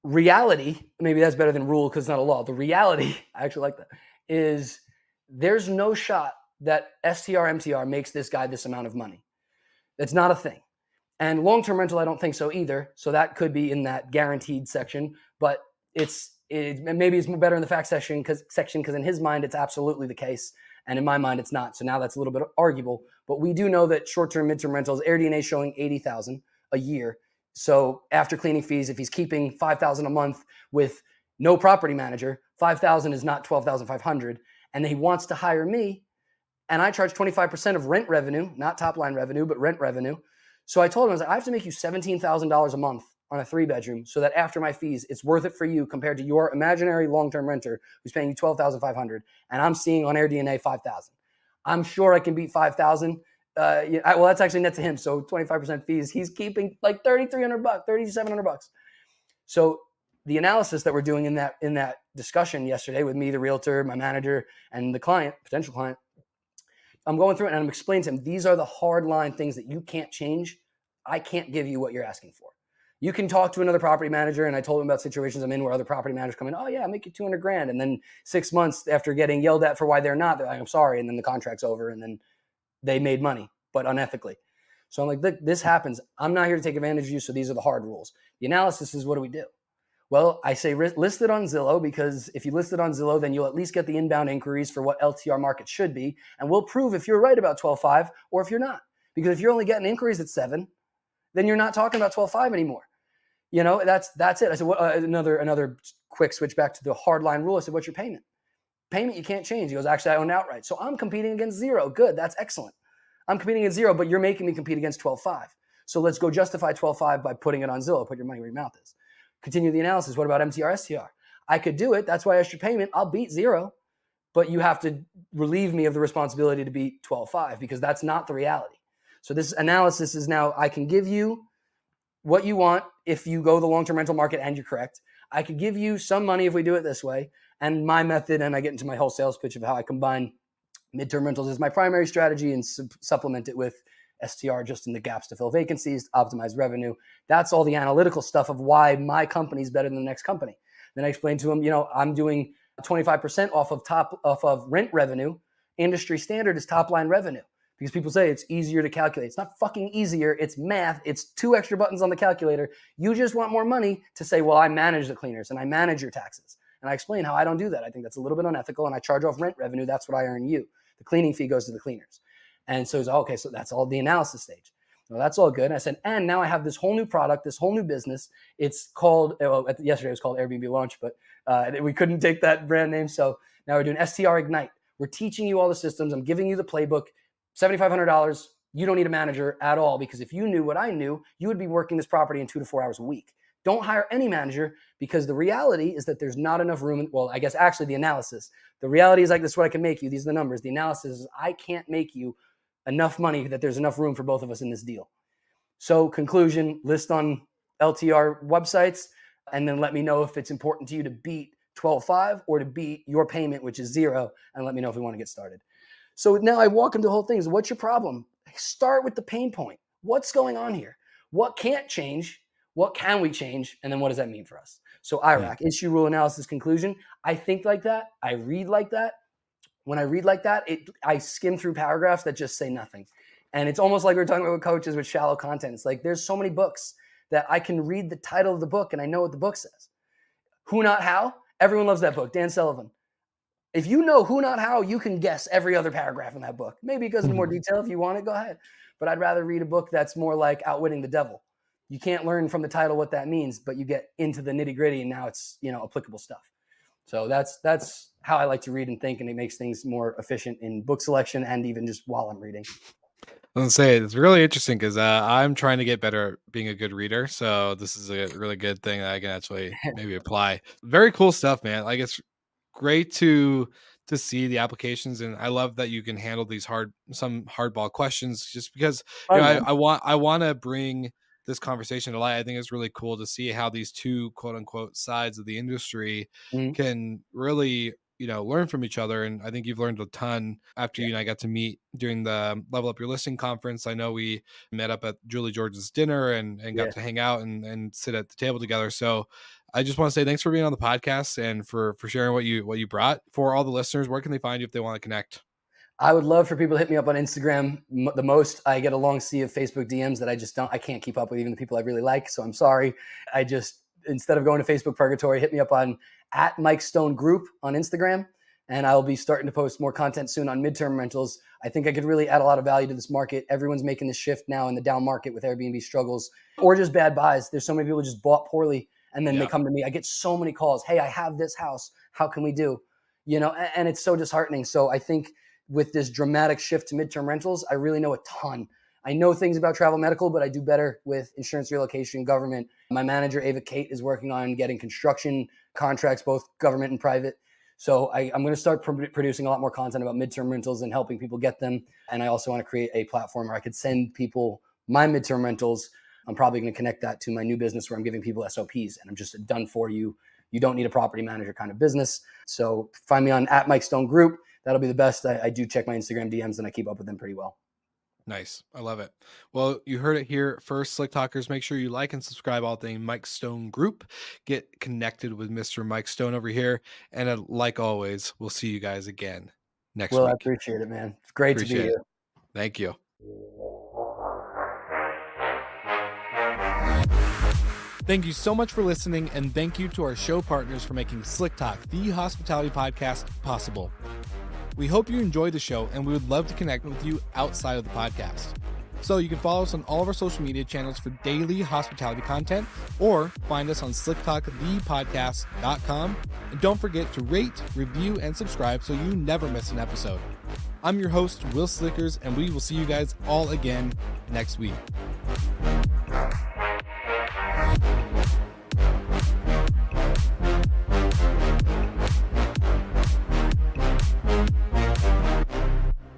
reality, maybe that's better than rule because it's not a law. The reality, I actually like that, is there's no shot that STR, MTR makes this guy this amount of money. That's not a thing. And long-term rental, I don't think so either. So that could be in that guaranteed section, but maybe it's better in the fact section because in his mind, it's absolutely the case. And in my mind, it's not. So now that's a little bit arguable. But we do know that short-term, midterm rentals, AirDNA is showing $80,000 a year. So after cleaning fees, if he's keeping $5,000 a month with no property manager, $5,000 is not $12,500, and he wants to hire me, and I charge 25% of rent revenue, not top line revenue, but rent revenue. So I told him, I have to make you $17,000 a month on a 3-bedroom so that after my fees, it's worth it for you compared to your imaginary long-term renter who's paying you $12,500, and I'm seeing on AirDNA $5,000. I'm sure I can beat $5,000. Well, that's actually net to him. So 25% fees. He's keeping like $3,300, $3,700. So the analysis that we're doing in that discussion yesterday with me, the realtor, my manager, and the client, potential client, I'm going through it and I'm explaining to him, these are the hard line things that you can't change. I can't give you what you're asking for. You can talk to another property manager, and I told him about situations I'm in where other property managers come in, oh yeah, I'll make you $200,000. And then 6 months after getting yelled at for why they're not, they're like, I'm sorry. And then the contract's over, and then they made money, but unethically. So I'm like, this happens. I'm not here to take advantage of you. So these are the hard rules. The analysis is, what do we do? Well, I say list it on Zillow, because if you list it on Zillow, then you'll at least get the inbound inquiries for what LTR market should be. And we'll prove if you're right about 12.5 or if you're not. Because if you're only getting inquiries at 7, then you're not talking about 12.5 anymore. That's it. I said, another quick switch back to the hardline rule. I said, what's your payment? Payment you can't change. He goes, actually, I own outright. So I'm competing against 0. Good. That's excellent. I'm competing against 0, but you're making me compete against 12.5. So let's go justify 12.5 by putting it on Zillow. Put your money where your mouth is. Continue the analysis. What about MTR, STR? I could do it. That's why I asked your payment. I'll beat 0, but you have to relieve me of the responsibility to beat 12.5, because that's not the reality. So this analysis is now, I can give you what you want if you go the long-term rental market and you're correct. I could give you some money if we do it this way. And my method, and I get into my whole sales pitch of how I combine midterm rentals as my primary strategy and supplement it with STR just in the gaps to fill vacancies, optimize revenue. That's all the analytical stuff of why my company is better than the next company. Then I explained to him, I'm doing 25% off of rent revenue. Industry standard is top line revenue, because people say it's easier to calculate. It's not fucking easier. It's math. It's 2 extra buttons on the calculator. You just want more money to say, well, I manage the cleaners and I manage your taxes. And I explain how I don't do that. I think that's a little bit unethical, and I charge off rent revenue. That's what I earn you. The cleaning fee goes to the cleaners. And so he's like, okay, so that's all the analysis stage. Well, that's all good. And I said, and now I have this whole new product, this whole new business. It's called, yesterday it was called Airbnb Launch, but we couldn't take that brand name. So now we're doing STR Ignite. We're teaching you all the systems. I'm giving you the playbook, $7,500. You don't need a manager at all, because if you knew what I knew, you would be working this property in 2 to 4 hours a week. Don't hire any manager, because the reality is that there's not enough room. Well, I guess actually the analysis. The reality is like, this is what I can make you. These are the numbers. The analysis is I can't make you enough money that there's enough room for both of us in this deal. So conclusion, list on LTR websites, and then let me know if it's important to you to beat 12.5 or to beat your payment, which is 0, and let me know if we want to get started. So now I walk into the whole thing. Is what's your problem? Start with the pain point. What's going on here? What can't change? What can we change? And then what does that mean for us? So IRAC, issue, rule, analysis, conclusion. I think like that. I read like that. When I read like that, I skim through paragraphs that just say nothing. And it's almost like we were talking about with coaches with shallow content. It's like there's so many books that I can read the title of the book and I know what the book says. Who, Not How. Everyone loves that book. Dan Sullivan. If you know who, not how, you can guess every other paragraph in that book. Maybe it goes into more detail. If you want it, go ahead. But I'd rather read a book that's more like Outwitting the Devil. You can't learn from the title what that means, but you get into the nitty gritty, and now it's applicable stuff. So that's how I like to read and think, and it makes things more efficient in book selection and even just while I'm reading. I was gonna say it's really interesting because I'm trying to get better at being a good reader. So this is a really good thing that I can actually maybe apply. Very cool stuff, man. Like it's great to see the applications, and I love that you can handle these some hardball questions, just because I want to bring this conversation to light. I think it's really cool to see how these two quote unquote sides of the industry can really learn from each other. And I think you've learned a ton after you and I got to meet during the Level Up Your Listing conference. I know we met up at Julie George's dinner and got to hang out and sit at the table together. So I just want to say thanks for being on the podcast and for sharing what you brought. For all the listeners, where can they find you if they want to connect? I would love for people to hit me up on Instagram. The most, I get a long sea of Facebook DMs that I can't keep up with, even the people I really like. So I'm sorry. Instead of going to Facebook purgatory, hit me up on @MikeStoneGroup on Instagram. And I'll be starting to post more content soon on midterm rentals. I think I could really add a lot of value to this market. Everyone's making the shift now in the down market with Airbnb struggles or just bad buys. There's so many people who just bought poorly and then they come to me. I get so many calls. Hey, I have this house. How can we do? And it's so disheartening. So I think with this dramatic shift to midterm rentals, I really know a ton. I know things about travel medical, but I do better with insurance, relocation, government. My manager, Ava Kate, is working on getting construction contracts, both government and private. So I'm going to start producing a lot more content about midterm rentals and helping people get them. And I also want to create a platform where I could send people my midterm rentals. I'm probably going to connect that to my new business where I'm giving people SOPs and I'm just done for you. You don't need a property manager kind of business. So find me on @MikeStoneGroup. That'll be the best. I do check my Instagram DMs and I keep up with them pretty well. Nice. I love it. Well, you heard it here first, Slick Talkers. Make sure you like and subscribe all thing Mike Stone Group. Get connected with Mr. Mike Stone over here. And like always, we'll see you guys again next Well, I week. appreciate it, man. It's great to be here. Thank you. Thank you so much for listening, and thank you to our show partners for making Slick Talk, the hospitality podcast, possible. We hope you enjoyed the show, and we would love to connect with you outside of the podcast. So you can follow us on all of our social media channels for daily hospitality content, or find us on slicktalkthepodcast.com. And don't forget to rate, review, and subscribe so you never miss an episode. I'm your host, Will Slickers, and we will see you guys all again next week.